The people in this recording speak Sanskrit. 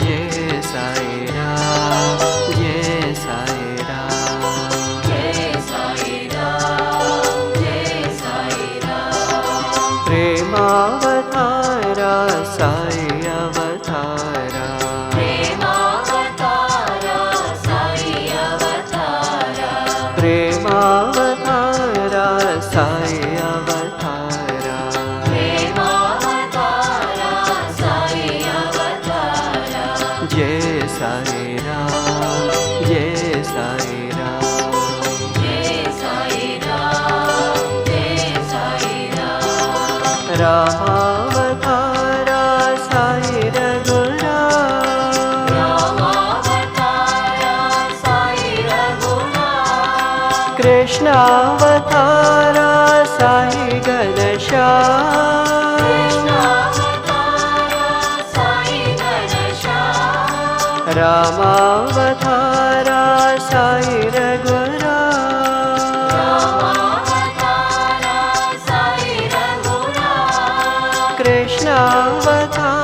जय साई राम, जय साई राम, जय साई राम, जय साई राम। प्रेमावतारा साई अवतारा, प्रेमावतारा साई अवतारा, प्रेमावतारा साई अवतारा, प्रेमावतारा साई अवतारा। जय साई राम, जय साई राम, जय साई राम, जय साई राम। रामावतारा साई रघुराम, रामावतारा साई रघुनाथ, कृष्णावतारा साई घनश्याम, कृष्णावतारा साई घनश्याम। रामावतारा साई रघुराम, रामावतारा साई रघुनाथ, कृष्णावतारा